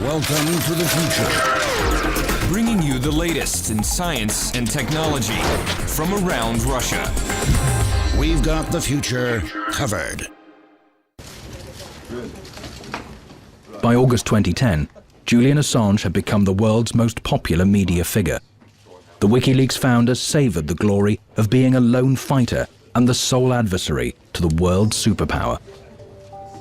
Welcome to the future. Bringing you the latest in science and technology from around Russia. We've got the future covered. By August 2010, Julian Assange had become the world's most popular media figure. The WikiLeaks founder savored the glory of being a lone fighter and the sole adversary to the world's superpower.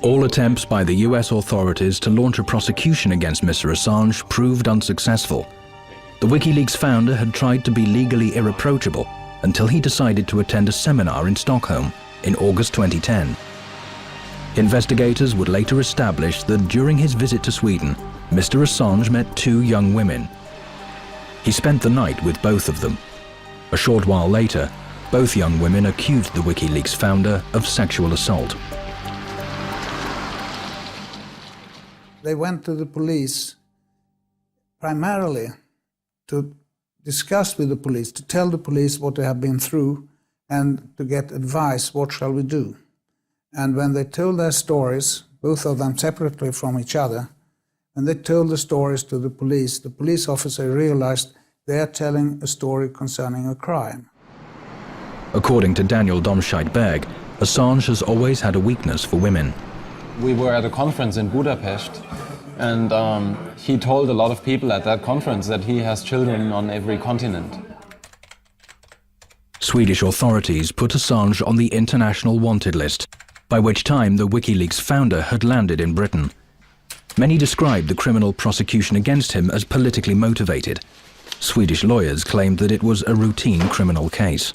All attempts by the US authorities to launch a prosecution against Mr. Assange proved unsuccessful. The WikiLeaks founder had tried to be legally irreproachable until he decided to attend a seminar in Stockholm in August 2010. Investigators would later establish that during his visit to Sweden, Mr. Assange met two young women. He spent the night with both of them. A short while later, both young women accused the WikiLeaks founder of sexual assault. They went to the police primarily to discuss with the police, to tell the police what they have been through and to get advice, what shall we do? And when they told their stories, both of them separately from each other, when they told the stories to the police officer realized they are telling a story concerning a crime. According to Daniel Domscheit-Berg, Assange has always had a weakness for women. We were at a conference in Budapest, and he told a lot of people at that conference that he has children on every continent. Swedish authorities put Assange on the international wanted list, by which time the WikiLeaks founder had landed in Britain. Many described the criminal prosecution against him as politically motivated. Swedish lawyers claimed that it was a routine criminal case.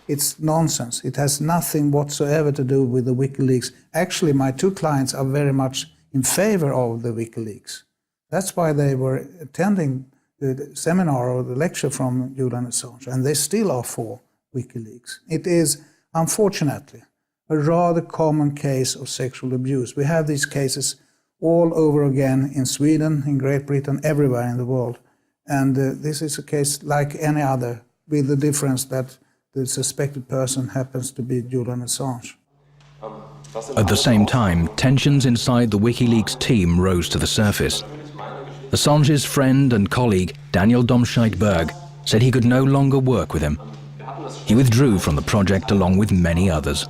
It's nonsense. It has nothing whatsoever to do with the WikiLeaks. Actually, my two clients are very much in favor of the WikiLeaks. That's why they were attending the seminar or the lecture from Julian Assange, and they still are for WikiLeaks. It is, unfortunately, a rather common case of sexual abuse. We have these cases all over again in Sweden, in Great Britain, everywhere in the world. And this is a case like any other, with the difference that the suspected person happens to be Julian Assange. At the same time, tensions inside the WikiLeaks team rose to the surface. Assange's friend and colleague, Daniel Domscheit-Berg, said he could no longer work with him. He withdrew from the project along with many others.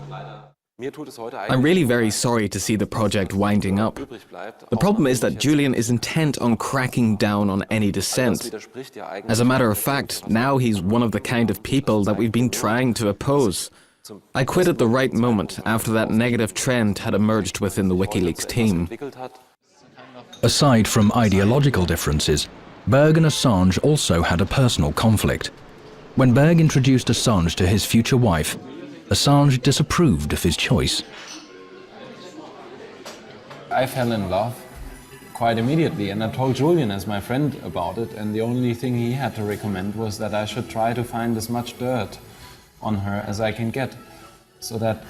I'm really very sorry to see the project winding up. The problem is that Julian is intent on cracking down on any dissent. As a matter of fact, now he's one of the kind of people that we've been trying to oppose. I quit at the right moment after that negative trend had emerged within the WikiLeaks team. Aside from ideological differences, Berg and Assange also had a personal conflict. When Berg introduced Assange to his future wife, Assange disapproved of his choice. I fell in love quite immediately, and I told Julian as my friend about it, and the only thing he had to recommend was that I should try to find as much dirt on her as I can get, so that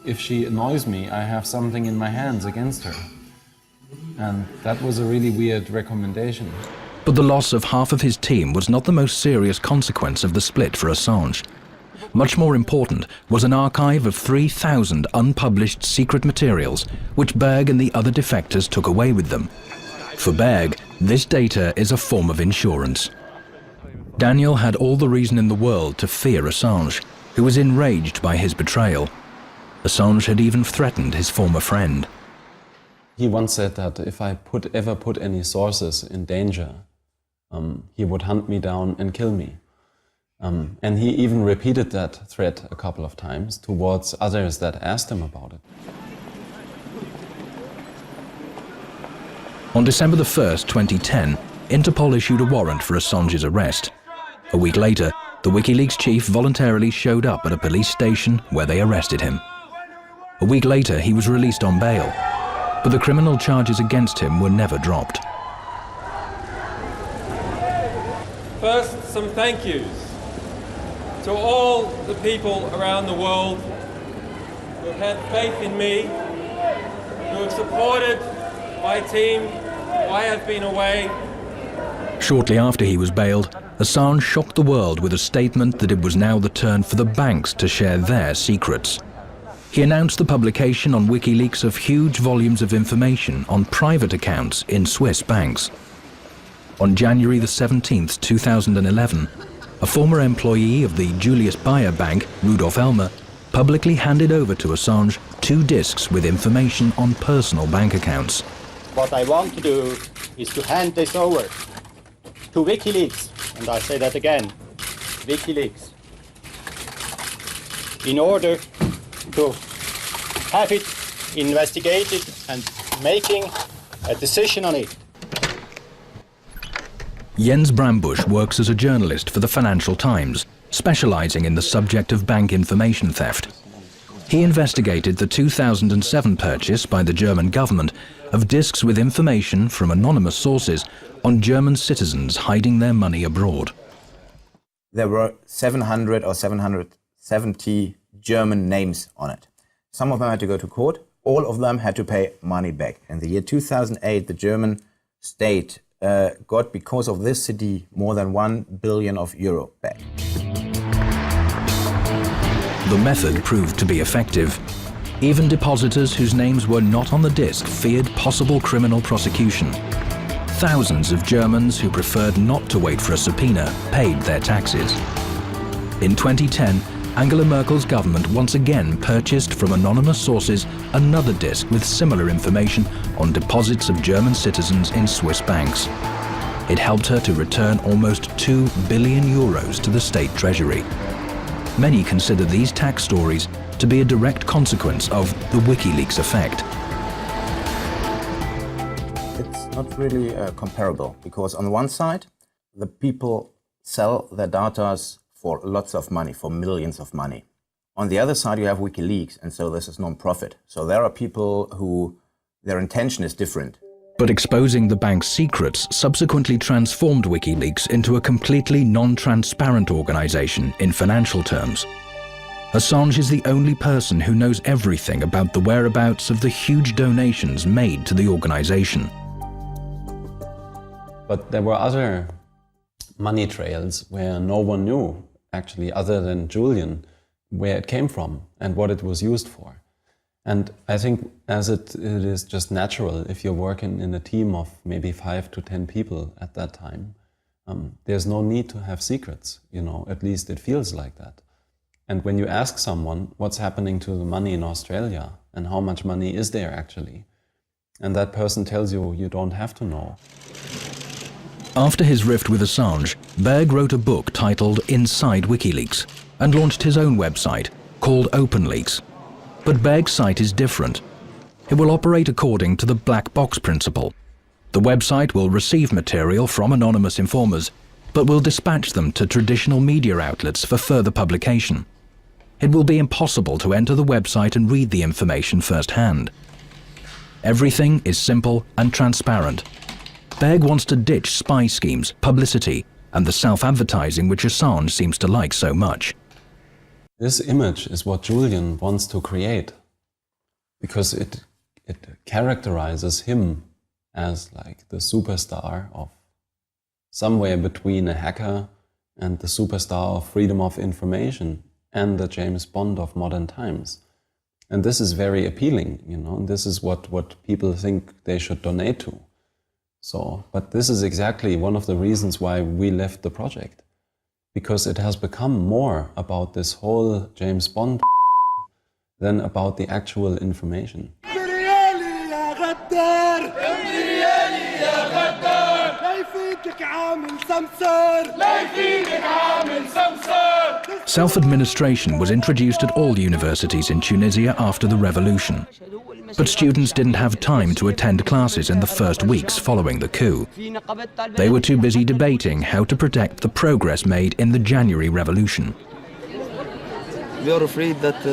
if she annoys me, I have something in my hands against her. And that was a really weird recommendation. But the loss of half of his team was not the most serious consequence of the split for Assange. Much more important was an archive of 3,000 unpublished secret materials which Berg and the other defectors took away with them. For Berg, this data is a form of insurance. Daniel had all the reason in the world to fear Assange, who was enraged by his betrayal. Assange had even threatened his former friend. He once said that if I ever put any sources in danger, he would hunt me down and kill me. And he even repeated that threat a couple of times towards others that asked him about it. On December 1st, 2010, Interpol issued a warrant for Assange's arrest. A week later, the WikiLeaks chief voluntarily showed up at a police station where they arrested him. A week later, he was released on bail, but the criminal charges against him were never dropped. First, some thank yous to all the people around the world who have had faith in me, who have supported my team while I have been away. Shortly after he was bailed, Assange shocked the world with a statement that it was now the turn for the banks to share their secrets. He announced the publication on WikiLeaks of huge volumes of information on private accounts in Swiss banks. On January the 17th, 2011, a former employee of the Julius Baer Bank, Rudolf Elmer, publicly handed over to Assange 2 disks with information on personal bank accounts. What I want to do is to hand this over to WikiLeaks, and I say that again, WikiLeaks, in order to have it investigated and making a decision on it. Jens Brambusch works as a journalist for the Financial Times, specializing in the subject of bank information theft. He investigated the 2007 purchase by the German government of disks with information from anonymous sources on German citizens hiding their money abroad. There were 700 or 770 German names on it. Some of them had to go to court. All of them had to pay money back. In the year 2008, the German state got, because of this CD, more than €1 billion back. The method proved to be effective. Even depositors whose names were not on the disk feared possible criminal prosecution. Thousands of Germans who preferred not to wait for a subpoena paid their taxes. In 2010, Angela Merkel's government once again purchased from anonymous sources another disk with similar information on deposits of German citizens in Swiss banks. It helped her to return almost €2 billion to the state treasury. Many consider these tax stories to be a direct consequence of the WikiLeaks effect. It's not really comparable, because on the one side, the people sell their data for lots of money, for millions of money. On the other side, you have WikiLeaks, and so this is non-profit. So there are people who, their intention is different. But exposing the bank's secrets subsequently transformed WikiLeaks into a completely non-transparent organization in financial terms. Assange is the only person who knows everything about the whereabouts of the huge donations made to the organization. But there were other money trails where no one knew, actually, other than Julian, where it came from and what it was used for. And I think as it is just natural, if you're working in a team of maybe 5 to 10 people at that time, there's no need to have secrets, at least it feels like that. And when you ask someone what's happening to the money in Australia and how much money is there actually, and that person tells you you don't have to know. After his rift with Assange, Berg wrote a book titled Inside WikiLeaks and launched his own website called OpenLeaks. But Berg's site is different. It will operate according to the black box principle. The website will receive material from anonymous informers, but will dispatch them to traditional media outlets for further publication. It will be impossible to enter the website and read the information firsthand. Everything is simple and transparent. Berg wants to ditch spy schemes, publicity, and the self-advertising which Assange seems to like so much. This image is what Julian wants to create, because it characterizes him as like the superstar of somewhere between a hacker and the superstar of freedom of information and the James Bond of modern times. And this is very appealing, and this is what people think they should donate to. So, but this is exactly one of the reasons why we left the project. Because it has become more about this whole James Bond than about the actual information. Self-administration was introduced at all universities in Tunisia after the revolution. But students didn't have time to attend classes in the first weeks following the coup. They were too busy debating how to protect the progress made in the January revolution. We are afraid that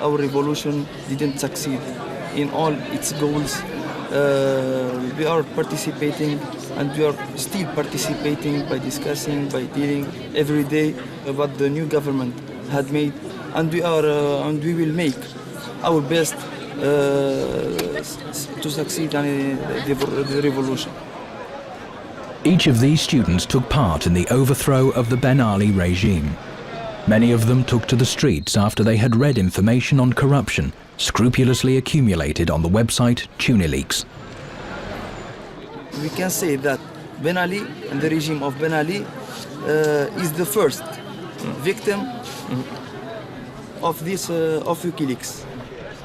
our revolution didn't succeed in all its goals. We are participating, and we are still participating by discussing, by dealing every day what the new government had made, and we will make our best to succeed in the revolution. Each of these students took part in the overthrow of the Ben Ali regime. Many of them took to the streets after they had read information on corruption scrupulously accumulated on the website WikiLeaks. We can say that Ben Ali and the regime of Ben Ali is the first victim of this of WikiLeaks.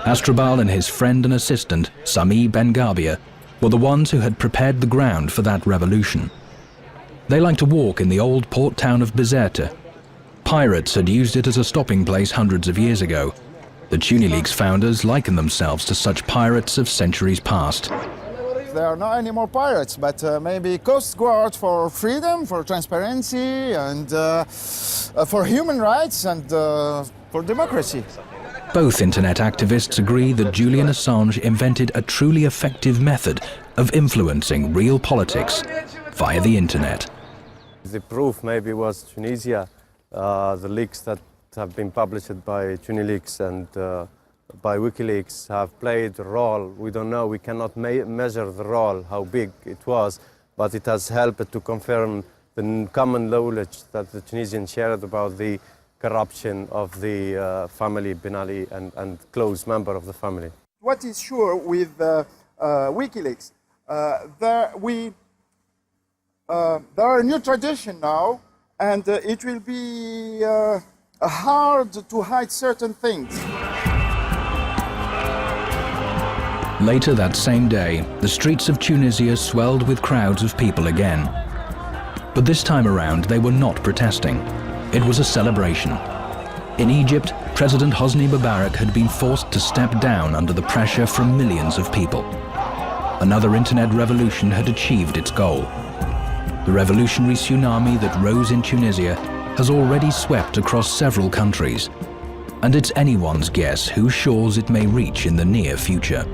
Astrobal and his friend and assistant, Sami Ben-Gabir, were the ones who had prepared the ground for that revolution. They liked to walk in the old port town of Bizerte. Pirates had used it as a stopping place hundreds of years ago. The WikiLeaks founders likened themselves to such pirates of centuries past. There are not any more pirates, but maybe Coast Guard for freedom, for transparency, and for human rights, and for democracy. Both internet activists agree that Julian Assange invented a truly effective method of influencing real politics via the internet. The proof maybe was Tunisia, the leaks that have been published by WikiLeaks and by WikiLeaks have played a role. We don't know, we cannot measure the role, how big it was, but it has helped to confirm the common knowledge that the Tunisians shared about the corruption of the family Ben Ali and close member of the family. What is sure with WikiLeaks, there are a new tradition now, and it will be hard to hide certain things. Later that same day, the streets of Tunisia swelled with crowds of people again. But this time around, they were not protesting. It was a celebration. In Egypt, President Hosni Mubarak had been forced to step down under the pressure from millions of people. Another internet revolution had achieved its goal. The revolutionary tsunami that rose in Tunisia has already swept across several countries, and it's anyone's guess whose shores it may reach in the near future.